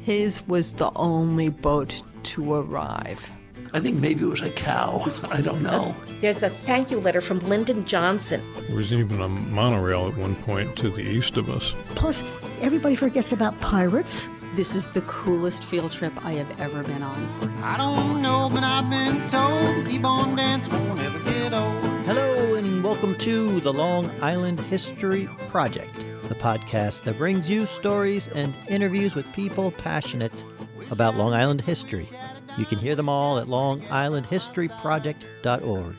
His was the only boat to arrive. I think maybe it was a cow. I don't know. There's the thank you letter from Lyndon Johnson. There was even a monorail at one point to the east of us. Plus, everybody forgets about pirates. This is the coolest field trip I have ever been on. I don't know, but I've been told, keep on dancing, won't ever get old. Hello, and welcome to the Long Island History Project, the podcast that brings you stories and interviews with people passionate about Long Island history. You can hear them all at longislandhistoryproject.org.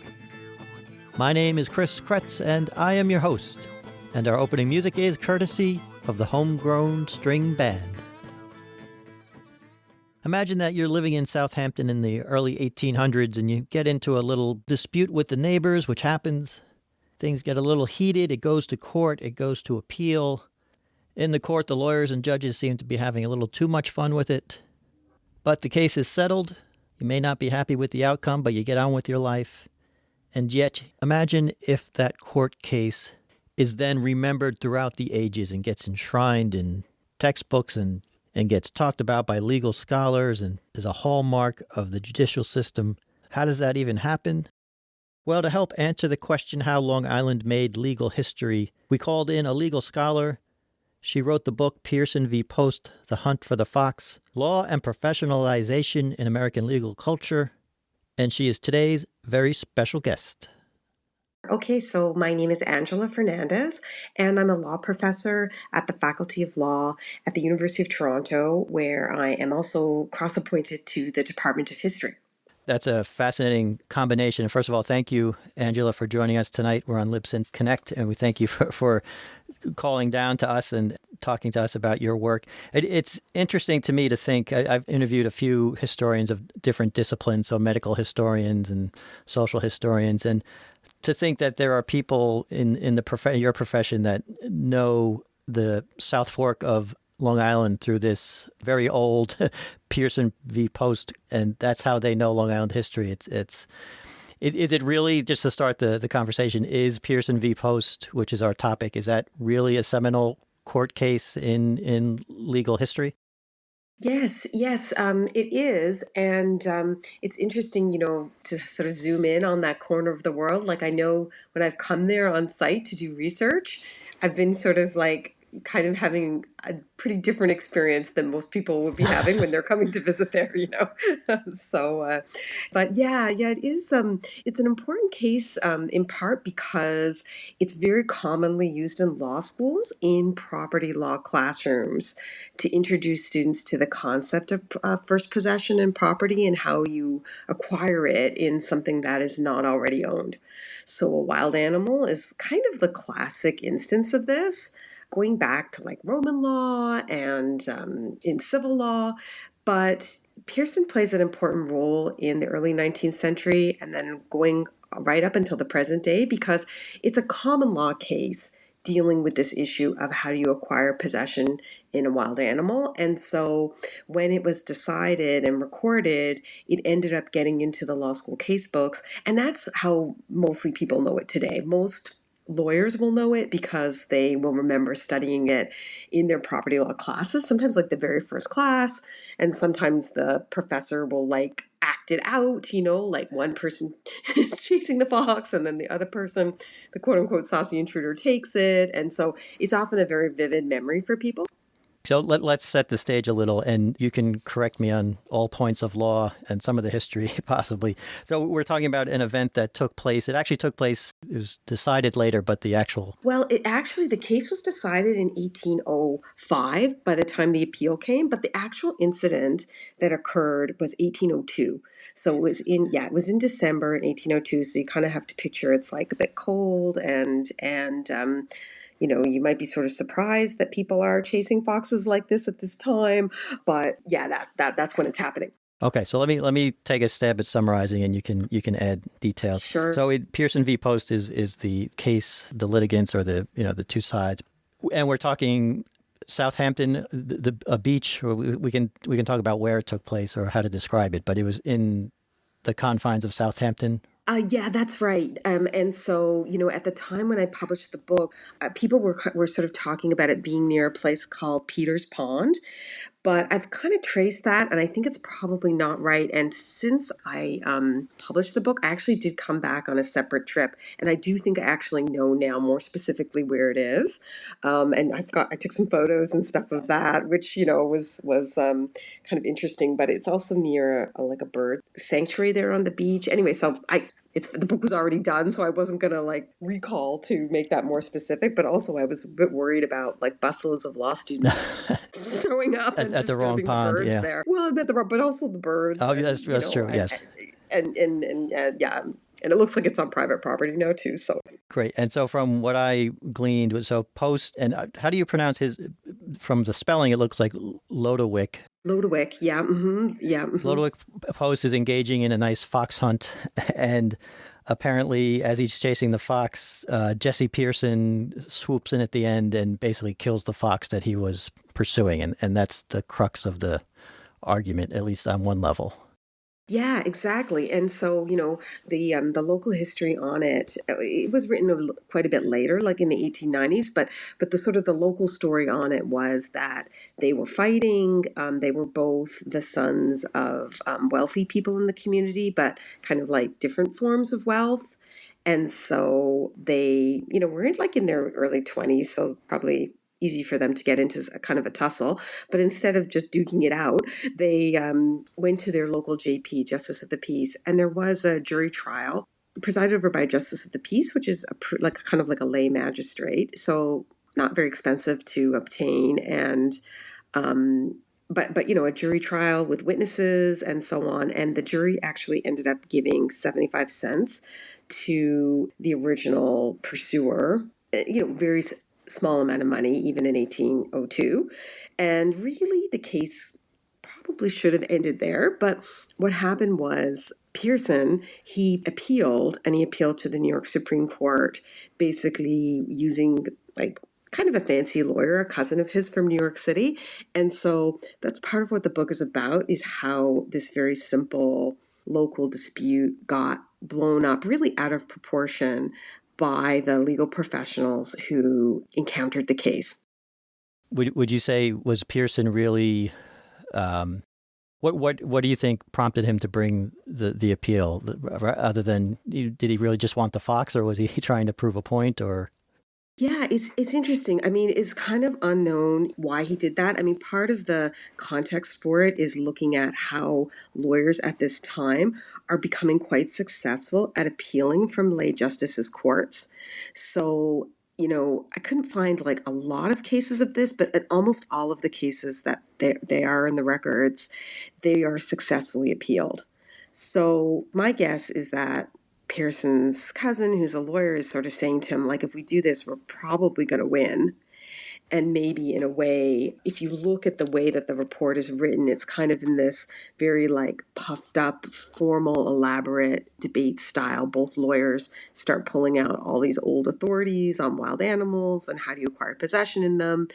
My name is Chris Kretz, and I am your host. And our opening music is courtesy of the Homegrown String Band. Imagine that you're living in Southampton in the early 1800s and you get into a little dispute with the neighbors, which happens. Things get a little heated. It goes to court. It goes to appeal. In the court, the lawyers and judges seem to be having a little too much fun with it. But the case is settled. You may not be happy with the outcome, but you get on with your life. And yet, imagine if that court case is then remembered throughout the ages and gets enshrined in textbooks and gets talked about by legal scholars and is a hallmark of the judicial system. How does that even happen? Well, to help answer the question how Long Island made legal history, we called in a legal scholar. She wrote the book Pierson v. Post, The Hunt for the Fox, Law and Professionalization in American Legal Culture, and she is today's very special guest. Okay, so my name is Angela Fernandez, and I'm a law professor at the Faculty of Law at the University of Toronto, where I am also cross-appointed to the Department of History. That's a fascinating combination. First of all, thank you, Angela, for joining us tonight. We're on Libsyn Connect, and we thank you for calling down to us and talking to us about your work. It's interesting to me to think, I've interviewed a few historians of different disciplines, so medical historians and social historians, and to think that there are people in your profession that know the South Fork of Long Island through this very old Pierson v. Post, and that's how they know Long Island history. Is it really, just to start the conversation, is Pierson v. Post, which is our topic, is that really a seminal court case in legal history? Yes, it is. And it's interesting, to sort of zoom in on that corner of the world. Like, I know when I've come there on site to do research, I've been sort of like kind of having a pretty different experience than most people would be having when they're coming to visit there, So, but yeah, it is. It's an important case in part because it's very commonly used in law schools in property law classrooms to introduce students to the concept of first possession and property and how you acquire it in something that is not already owned. So a wild animal is kind of the classic instance of this, going back to like Roman law and in civil law. But Pierson plays an important role in the early 19th century and then going right up until the present day because it's a common law case dealing with this issue of how do you acquire possession in a wild animal. And so when it was decided and recorded, it ended up getting into the law school case books. And that's how mostly people know it today. Most lawyers will know it because they will remember studying it in their property law classes, sometimes like the very first class, and sometimes the professor will like act it out, like one person is chasing the fox and then the other person, the quote unquote saucy intruder, takes it. And so it's often a very vivid memory for people. So let's set the stage a little, and you can correct me on all points of law and some of the history, possibly. So we're talking about an event that took place. It actually took place, it was decided later, but the actual... Well, the case was decided in 1805 by the time the appeal came, but the actual incident that occurred was 1802. So it was in December in 1802, so you kind of have to picture it's like a bit cold and you might be sort of surprised that people are chasing foxes like this at this time, but yeah, that's when it's happening. Okay, so let me take a stab at summarizing, and you can add details. Sure. So Pierson v. Post is the case, the litigants or the two sides, and we're talking Southampton, a beach. Or we can talk about where it took place or how to describe it, but it was in the confines of Southampton. Yeah, that's right. And so, at the time when I published the book, people were sort of talking about it being near a place called Peter's Pond. But I've kind of traced that, and I think it's probably not right. And since I published the book, I actually did come back on a separate trip, and I do think I actually know now more specifically where it is. And I took some photos and stuff of that, which was kind of interesting. But it's also near like a bird sanctuary there on the beach. Anyway, so the book was already done, so I wasn't gonna like recall to make that more specific. But also, I was a bit worried about like busloads of law students showing up and at the wrong disturbing pond. the birds Yeah. there. Well, but also the birds. Oh, and, that's true. Yes. And yeah, and it looks like it's on private property now too. So Great. And so from what I gleaned, so Post, and how do you pronounce his? From the spelling, it looks like Lodowick. Lodowick, yeah, Lodowick Post is engaging in a nice fox hunt, and apparently, as he's chasing the fox, Jessie Pierson swoops in at the end and basically kills the fox that he was pursuing, and that's the crux of the argument, at least on one level. Yeah, exactly. And so, the local history on it was written quite a bit later, like in the 1890s, but the sort of the local story on it was that they were fighting. They were both the sons of wealthy people in the community, but kind of like different forms of wealth. And so they, were like in their early 20s, so probably easy for them to get into a kind of a tussle. But instead of just duking it out, they went to their local JP, Justice of the Peace, and there was a jury trial presided over by a Justice of the Peace, which is kind of like a lay magistrate, so not very expensive to obtain, and but a jury trial with witnesses and so on, and the jury actually ended up giving 75 cents to the original pursuer, very small amount of money, even in 1802. And really, the case probably should have ended there. But what happened was Pierson, he appealed to the New York Supreme Court, basically using like kind of a fancy lawyer, a cousin of his from New York City. And so that's part of what the book is about, is how this very simple local dispute got blown up really out of proportion by the legal professionals who encountered the case. Would you say, was Pierson really? What do you think prompted him to bring the appeal? Other than, did he really just want the fox, or was he trying to prove a point? Or yeah, it's interesting. I mean, it's kind of unknown why he did that. I mean, part of the context for it is looking at how lawyers at this time are becoming quite successful at appealing from lay justices' courts. So, I couldn't find like a lot of cases of this, but in almost all of the cases that they are in the records, they are successfully appealed. So my guess is that Pierson's cousin, who's a lawyer, is sort of saying to him, like, if we do this, we're probably going to win. And maybe in a way, if you look at the way that the report is written, it's kind of in this very like puffed up, formal, elaborate debate style. Both lawyers start pulling out all these old authorities on wild animals and how do you acquire possession in them.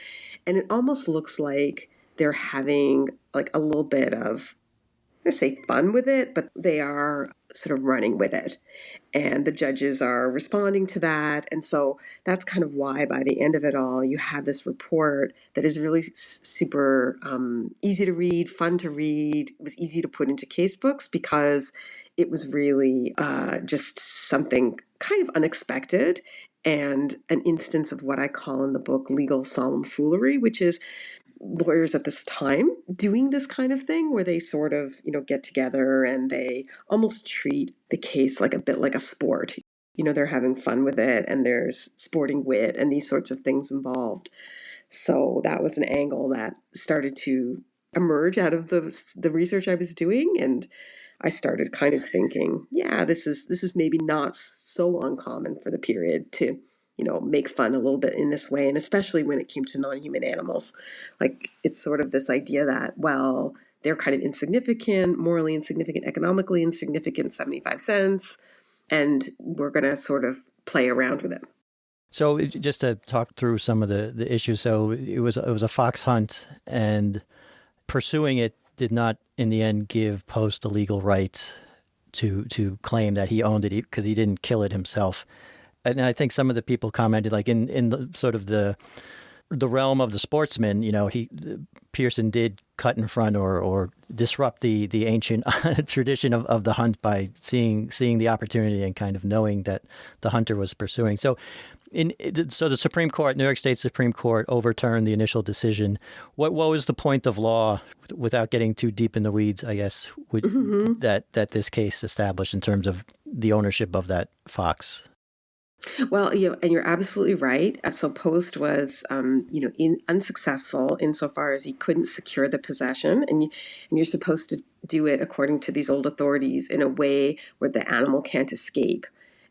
And it almost looks like they're having like a little bit of, I'm going to say fun with it, but they are sort of running with it. And the judges are responding to that. And so that's kind of why by the end of it all, you have this report that is really super easy to read, fun to read. It was easy to put into case books because it was really just something kind of unexpected and an instance of what I call in the book legal solemn foolery, which is lawyers at this time doing this kind of thing where they sort of, get together and they almost treat the case like a bit like a sport. They're having fun with it and there's sporting wit and these sorts of things involved. So that was an angle that started to emerge out of the research I was doing. And I started kind of thinking, yeah, this is maybe not so uncommon for the period to make fun a little bit in this way. And especially when it came to non-human animals, like it's sort of this idea that, well, they're kind of insignificant, morally insignificant, economically insignificant, 75 cents. And we're going to sort of play around with it. so, just to talk through some of the issues. So it was a fox hunt, and pursuing it did not, in the end, give Post the legal right to claim that he owned it because he didn't kill it himself. And I think some of the people commented, like in the sort of the the realm of the sportsman, Pierson did cut in front or disrupt the ancient tradition of the hunt by seeing the opportunity and kind of knowing that the hunter was pursuing. So the Supreme Court, New York State Supreme Court, overturned the initial decision. What was the point of law, without getting too deep in the weeds, I guess, that this case established in terms of the ownership of that fox? Well, and you're absolutely right. So Post was, unsuccessful insofar as he couldn't secure the possession, and you're supposed to do it according to these old authorities in a way where the animal can't escape.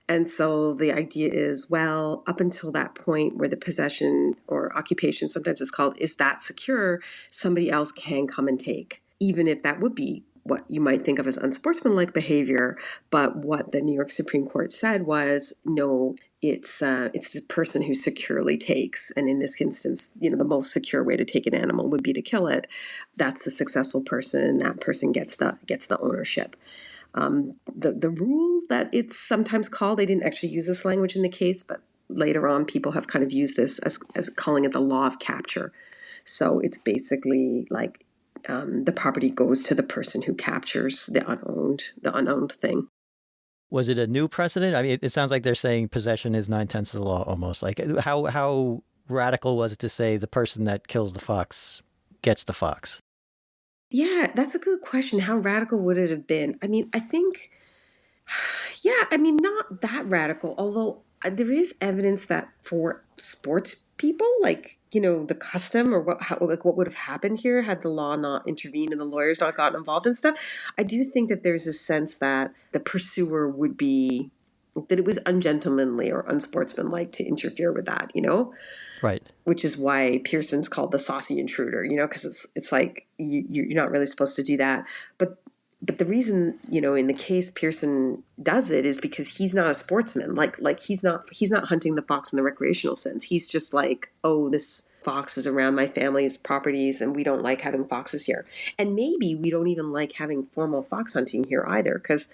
And so the idea is, well, up until that point where the possession or occupation, sometimes it's called, is that secure, somebody else can come and take, even if that would be what you might think of as unsportsmanlike behavior. But what the New York Supreme Court said was, no, it's the person who securely takes. And in this instance, the most secure way to take an animal would be to kill it. That's the successful person, and that person gets the ownership. The rule that it's sometimes called, they didn't actually use this language in the case, but later on people have kind of used this as calling it the law of capture. So it's basically like, the property goes to the person who captures the unowned thing. Was it a new precedent? I mean, it sounds like they're saying possession is 9/10 of the law almost. Like, how radical was it to say the person that kills the fox gets the fox? Yeah, that's a good question. How radical would it have been? I mean, I think, not that radical, although there is evidence that for sports people, like, the custom or what would have happened here had the law not intervened and the lawyers not gotten involved and stuff. I do think that there's a sense that the pursuer would be, that it was ungentlemanly or unsportsmanlike to interfere with that, Right. Which is why Pierson's called the saucy intruder, because it's like you're not really supposed to do that. But the reason, in the case Pierson does it is because he's not a sportsman. Like he's not hunting the fox in the recreational sense. He's just like, oh, this fox is around my family's properties and we don't like having foxes here. And maybe we don't even like having formal fox hunting here either, because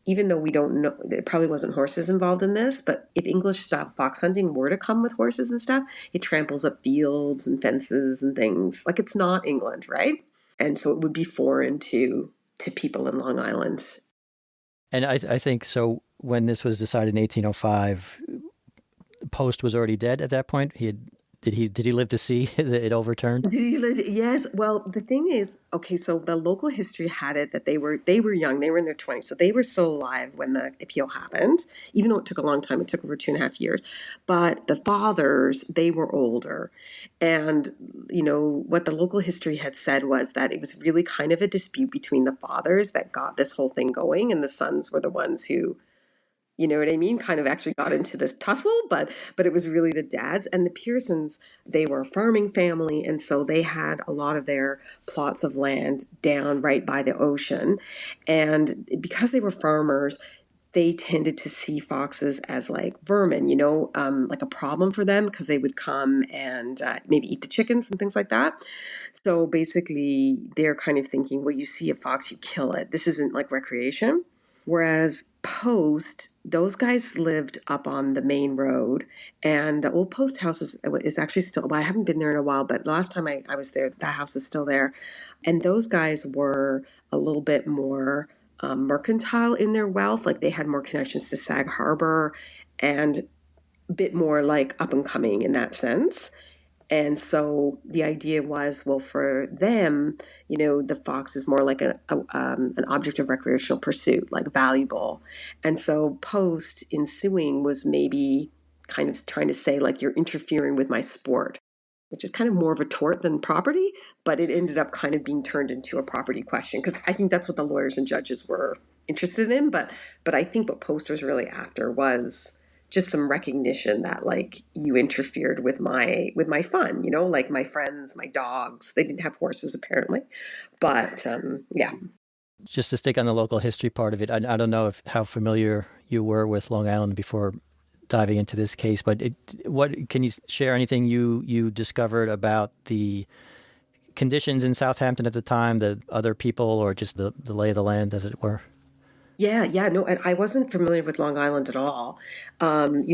even though we don't know, there probably wasn't horses involved in this, but if English style fox hunting were to come with horses and stuff, it tramples up fields and fences and things. Like, it's not England, right? And so it would be foreign to people in Long Island. And I think so. When this was decided in 1805, Post was already dead at that point. Did he live to see it overturned? Did he live? Yes. Well, the thing is, okay, so the local history had it that they were young. They were in their 20s. So they were still alive when the appeal happened, even though it took a long time. It took over 2.5 years. But the fathers, they were older. And, what the local history had said was that it was really kind of a dispute between the fathers that got this whole thing going. And the sons were the ones who, you know what I mean, kind of actually got into this tussle, but it was really the dads. And the Piersons, they were a farming family, and so they had a lot of their plots of land down right by the ocean. And because they were farmers, they tended to see foxes as like vermin, like a problem for them, because they would come and maybe eat the chickens and things like that. So basically, they're kind of thinking, well, you see a fox, you kill it. This isn't like recreation. Whereas Post, those guys lived up on the main road, and the old Post house is actually still, well, I haven't been there in a while, but last time I was there, that house is still there. And those guys were a little bit more mercantile in their wealth. Like, they had more connections to Sag Harbor and a bit more like up and coming in that sense. And so the idea was, well, for them, the fox is more like an object of recreational pursuit, like valuable. And so Post, in suing, was maybe kind of trying to say, like, you're interfering with my sport, which is kind of more of a tort than property, but it ended up kind of being turned into a property question, because I think that's what the lawyers and judges were interested in. But I think what Post was really after was just some recognition that, like, you interfered with my fun, like my friends, my dogs. They didn't have horses apparently, but yeah. Just to stick on the local history part of it, I don't know how familiar you were with Long Island before diving into this case, but what can you share anything you discovered about the conditions in Southampton at the time, the other people, or just the lay of the land, as it were? Yeah, no, and I wasn't familiar with Long Island at all. I'm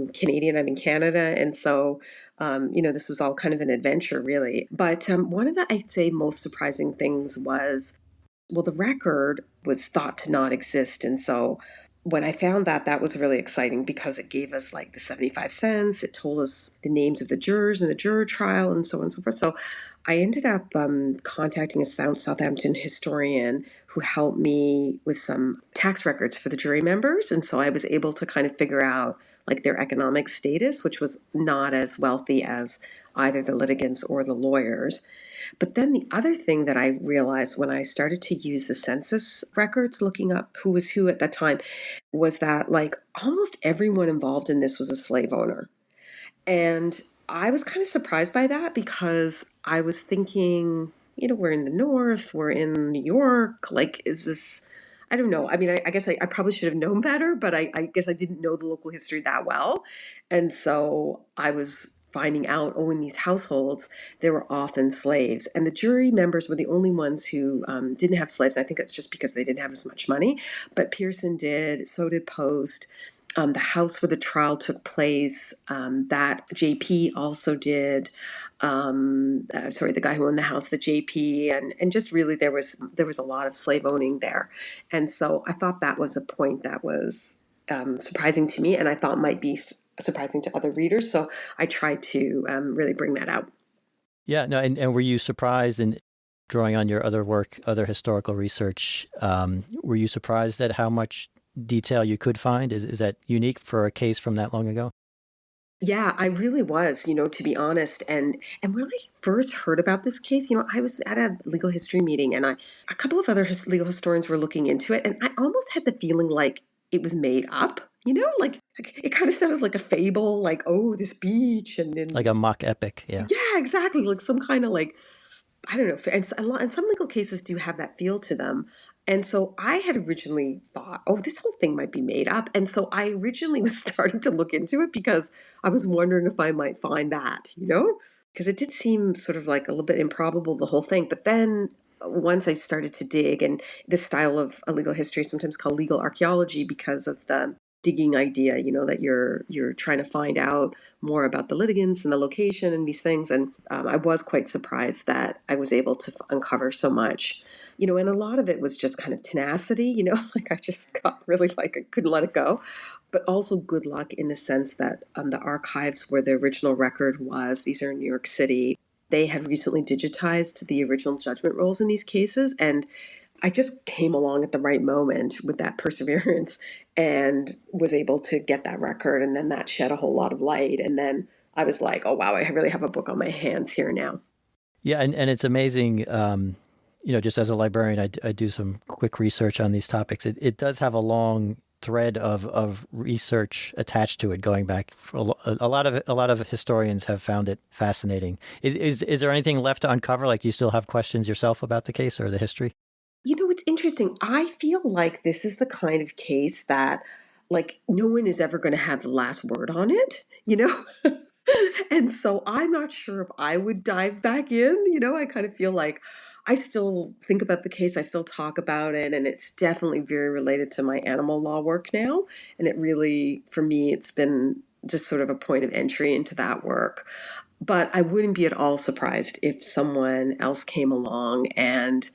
Canadian, I'm in Canada, and so This was all kind of an adventure, really. But one of the, I'd say, most surprising things was, well, the record was thought to not exist. And so when I found that, that was really exciting because it gave us like the 75 cents. It told us the names of the jurors in the juror trial and so on and so forth. So I ended up contacting a Southampton historian who helped me with some tax records for the jury members. And so I was able to kind of figure out like their economic status, which was not as wealthy as either the litigants or the lawyers. But then the other thing that I realized when I started to use the census records, looking up who was who at that time, was that like almost everyone involved in this was a slave owner. And I was kind of surprised by that because I was thinking, we're in the North, we're in New York, like, is this, I don't know. I mean, I guess I probably should have known better, but I guess I didn't know the local history that well. And so I was finding out, in these households, there were often slaves. And the jury members were the only ones who didn't have slaves. And I think that's just because they didn't have as much money. But Pierson did, so did Post. The house where the trial took place, that JP also did. The guy who owned the house, the JP, and just really there was a lot of slave owning there. And so I thought that was a point that was surprising to me, and I thought might be surprising to other readers. So I tried to really bring that out. Yeah, no, and were you surprised in drawing on your other work, other historical research, were you surprised at how much detail you could find? Is that unique for a case from that long ago? Yeah, I really was, to be honest. And when I first heard about this case, I was at a legal history meeting and a couple of other legal historians were looking into it. And I almost had the feeling like it was made up, like it kind of sounded like a fable, like, oh, this beach. And then like a mock epic. Yeah. Yeah, exactly. Like some kind of like, I don't know. And some legal cases do have that feel to them. And so I had originally thought, oh, this whole thing might be made up. And so I originally was starting to look into it because I was wondering if I might find that, because it did seem sort of like a little bit improbable, the whole thing. But then once I started to dig, and this style of a legal history is sometimes called legal archaeology because of the digging idea, that you're trying to find out more about the litigants and the location and these things. And I was quite surprised that I was able to uncover so much. And a lot of it was just kind of tenacity, like I just got really like I couldn't let it go, but also good luck in the sense that the archives where the original record was, these are in New York City, they had recently digitized the original judgment rolls in these cases. And I just came along at the right moment with that perseverance and was able to get that record. And then that shed a whole lot of light. And then I was like, oh, wow, I really have a book on my hands here now. Yeah, and it's amazing. Just as a librarian, I do some quick research on these topics. It does have a long thread of research attached to it, going back for a lot of historians have found it fascinating. Is there anything left to uncover? Like, do you still have questions yourself about the case or the history? It's interesting. I feel like this is the kind of case that, like, no one is ever going to have the last word on it, And so I'm not sure if I would dive back in. I kind of feel like I still think about the case. I still talk about it. And it's definitely very related to my animal law work now. And it really, for me, it's been just sort of a point of entry into that work. But I wouldn't be at all surprised if someone else came along and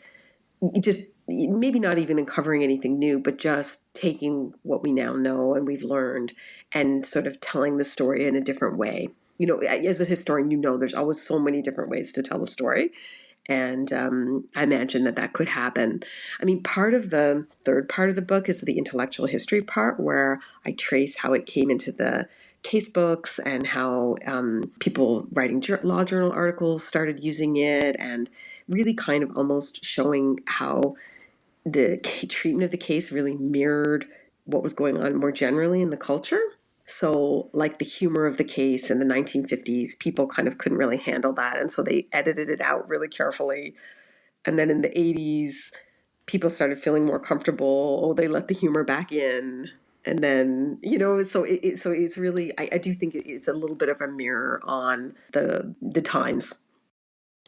just maybe not even uncovering anything new, but just taking what we now know and we've learned and sort of telling the story in a different way. As a historian, there's always so many different ways to tell a story. And I imagine that could happen. I mean, part of the third part of the book is the intellectual history part where I trace how it came into the case books and how people writing law journal articles started using it, and really kind of almost showing how the treatment of the case really mirrored what was going on more generally in the culture. So like the humor of the case in the 1950s, people kind of couldn't really handle that. And so they edited it out really carefully. And then in the 80s, people started feeling more comfortable. Oh, they let the humor back in. And then, so it's really, I do think it's a little bit of a mirror on the times.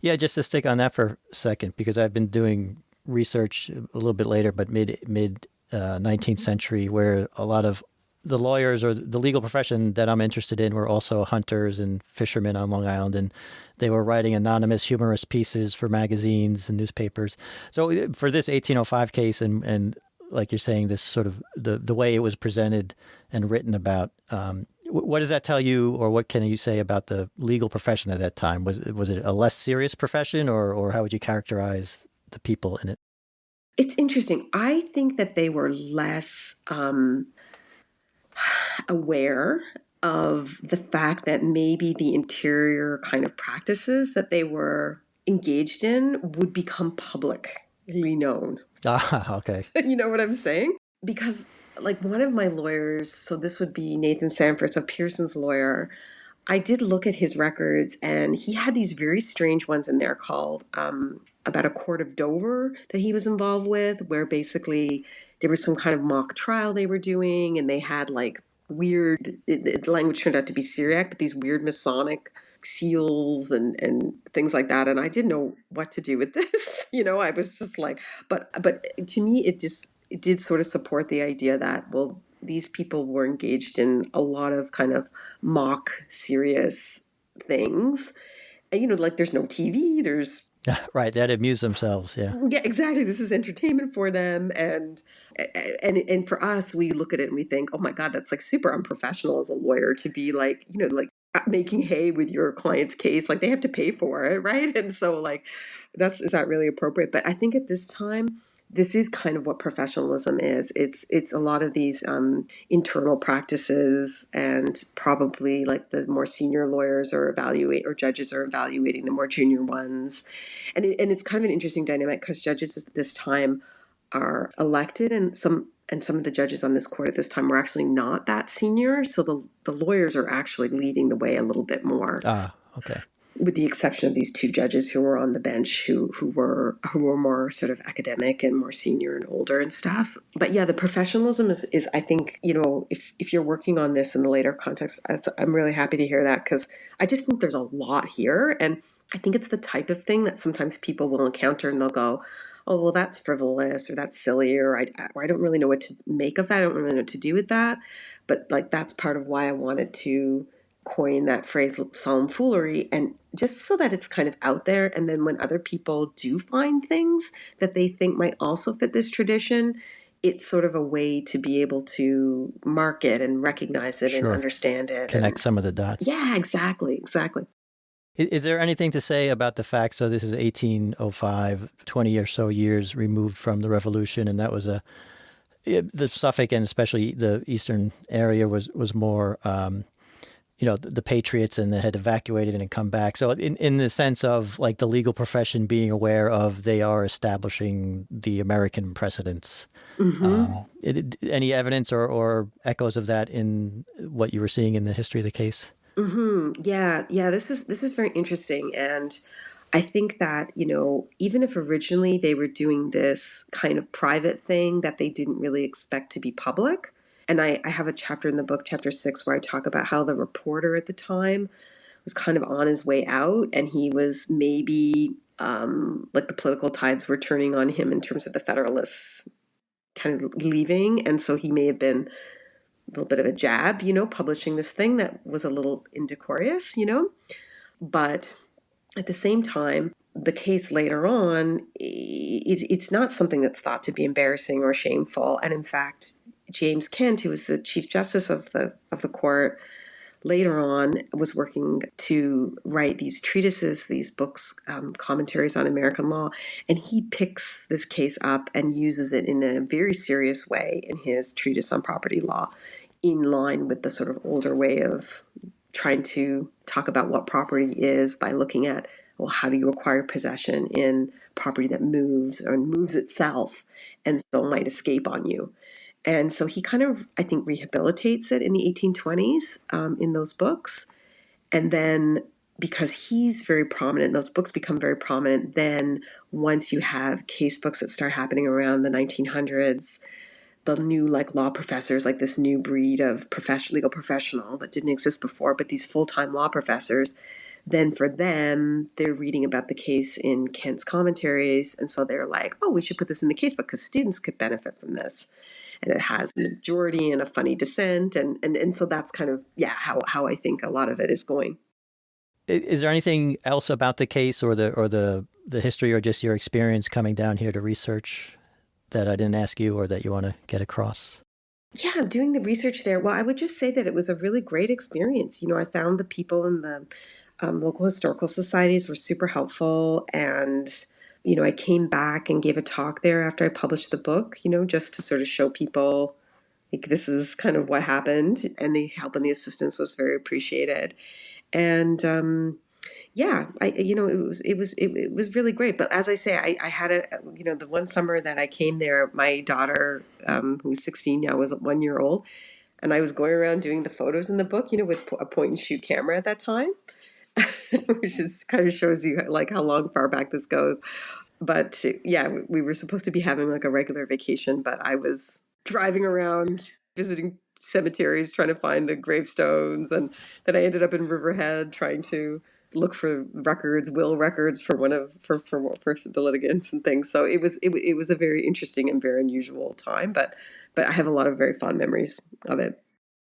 Yeah, just to stick on that for a second, because I've been doing research a little bit later, but mid 19th century, where a lot of the lawyers or the legal profession that I'm interested in were also hunters and fishermen on Long Island, and they were writing anonymous humorous pieces for magazines and newspapers. So for this 1805 case, and like you're saying, this sort of the way it was presented and written about, what does that tell you, or what can you say about the legal profession at that time? Was it a less serious profession, or how would you characterize the people in it? It's interesting. I think that they were less aware of the fact that maybe the interior kind of practices that they were engaged in would become publicly known. Ah, okay. You know what I'm saying? Because like one of my lawyers, so this would be Nathan Sanford, so Pierson's lawyer, I did look at his records, and he had these very strange ones in there called about a court of Dover that he was involved with, where basically there was some kind of mock trial they were doing, and they had like weird, the language turned out to be Syriac, but these weird Masonic seals and things like that. And I didn't know what to do with this. I was just like, but to me, it did sort of support the idea that, well, these people were engaged in a lot of kind of mock serious things. And, like there's no TV, there's... Right, they had to amuse themselves, yeah. Yeah, exactly. This is entertainment for them. And for us, we look at it and we think, oh my God, that's like super unprofessional as a lawyer to be like, like making hay with your client's case. Like they have to pay for it, right? And so like, is that really appropriate? But I think at this time, this is kind of what professionalism is. It's a lot of these internal practices, and probably like the more senior lawyers or judges are evaluating the more junior ones, and it's kind of an interesting dynamic because judges at this time are elected, and some of the judges on this court at this time were actually not that senior, so the lawyers are actually leading the way a little bit more. Ah, okay. With the exception of these two judges who were on the bench who were more sort of academic and more senior and older and stuff. But yeah, the professionalism is I think, if you're working on this in the later context, I'm really happy to hear that, because I just think there's a lot here. And I think it's the type of thing that sometimes people will encounter and they'll go, oh, well, that's frivolous, or that's silly, or I don't really know what to make of that. I don't really know what to do with that. But like, that's part of why I wanted to coin that phrase solemn foolery, and just so that it's kind of out there. And then when other people do find things that they think might also fit this tradition, it's sort of a way to be able to mark it and recognize it and understand it. Connect some of the dots. Yeah, exactly. Is there anything to say about the fact, so this is 1805, 20 or so years removed from the revolution, and that was the Suffolk and especially the eastern area was more... the patriots, and they had evacuated and come back. So in the sense of like the legal profession being aware of, they are establishing the American precedents. Mm-hmm. Any evidence or echoes of that in what you were seeing in the history of the case? Mm-hmm. Yeah. This is very interesting. And I think that, even if originally they were doing this kind of private thing that they didn't really expect to be public, and I have a chapter in the book, chapter 6, where I talk about how the reporter at the time was kind of on his way out, and he was maybe like the political tides were turning on him in terms of the Federalists kind of leaving. And so he may have been a little bit of a jab, publishing this thing that was a little indecorous, But at the same time, the case later on, it's not something that's thought to be embarrassing or shameful. And in fact, James Kent, who was the Chief Justice of the court, later on was working to write these treatises, these books, commentaries on American law, and he picks this case up and uses it in a very serious way in his treatise on property law, in line with the sort of older way of trying to talk about what property is by looking at, well, how do you acquire possession in property that moves or moves itself and so might escape on you. And so he kind of, I think, rehabilitates it in the 1820s in those books. And then because he's very prominent, those books become very prominent, then once you have case books that start happening around the 1900s, the new law professors, like this new breed of legal professional that didn't exist before, but these full-time law professors, then for them, they're reading about the case in Kent's commentaries. And so they're like, oh, we should put this in the case book because students could benefit from this. and it has a majority and a funny dissent. And so that's kind of, how I think a lot of it is going. Is there anything else about the case or the history or just your experience coming down here to research that I didn't ask you or that you want to get across? Yeah, doing the research there. Well, I would just say that it was a really great experience. I found the people in the local historical societies were super helpful. And, I came back and gave a talk there after I published the book, just to sort of show people, like, this is kind of what happened. And the help and the assistance was very appreciated. And, it was really great. But as I say, I had the one summer that I came there, my daughter, who's 16 now, was 1 year old. And I was going around doing the photos in the book, with a point and shoot camera at that time, which is kind of shows you like how far back this goes. But we were supposed to be having like a regular vacation, but I was driving around visiting cemeteries trying to find the gravestones, and then I ended up in Riverhead trying to look for will records for for the litigants and things. So it was a very interesting and very unusual time, but I have a lot of very fond memories of it.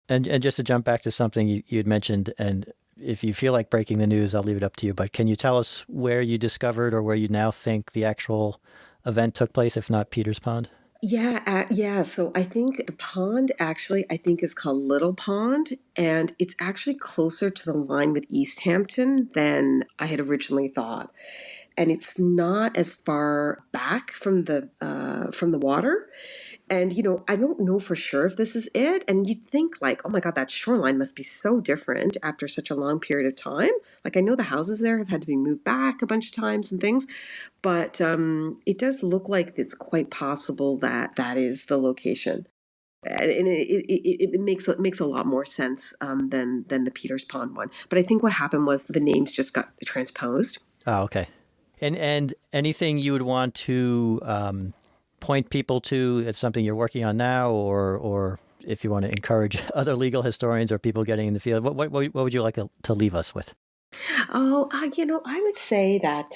And just to jump back to something you'd mentioned, and if you feel like breaking the news, I'll leave it up to you, but can you tell us where you discovered or where you now think the actual event took place, if not Peters Pond? Yeah. So I think the pond actually, I think, is called Little Pond, and it's actually closer to the line with East Hampton than I had originally thought. And it's not as far back from the water. And, I don't know for sure if this is it. And you'd think like, oh my God, that shoreline must be so different after such a long period of time. Like, I know the houses there have had to be moved back a bunch of times and things, but it does look like it's quite possible that that is the location. And it makes a lot more sense than the Peters Pond one. But I think what happened was the names just got transposed. Oh, okay. And anything you would want to point people to, it's something you're working on now, or if you want to encourage other legal historians or people getting in the field, what would you like to leave us with? Oh, I would say that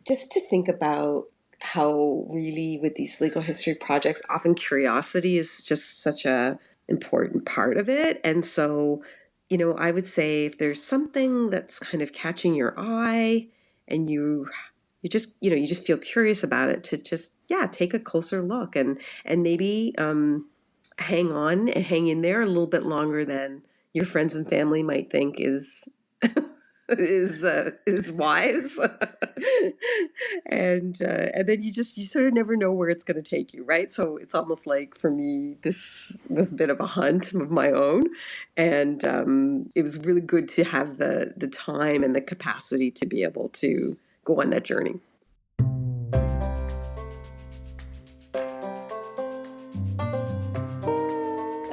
just to think about how really with these legal history projects, often curiosity is just such a important part of it. And so, I would say if there's something that's kind of catching your eye and you just feel curious about it, to just, take a closer look and maybe hang on and hang in there a little bit longer than your friends and family might think is wise. and then you sort of never know where it's going to take you, right? So it's almost like, for me, this was a bit of a hunt of my own, and it was really good to have the time and the capacity to be able to go on that journey.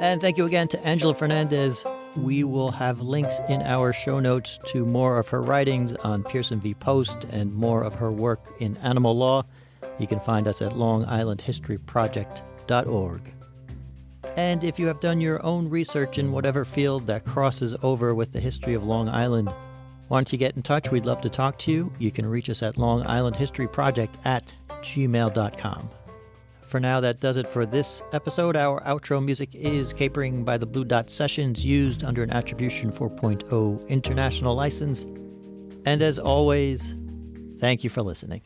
And thank you again to Angela Fernandez. We will have links in our show notes to more of her writings on Pierson v. Post and more of her work in animal law. You can find us at longislandhistoryproject.org. And if you have done your own research in whatever field that crosses over with the history of Long Island, why don't you get in touch? We'd love to talk to you. You can reach us at longislandhistoryproject@gmail.com. For now, that does it for this episode. Our outro music is Capering by the Blue Dot Sessions, used under an Attribution 4.0 international license. And as always, thank you for listening.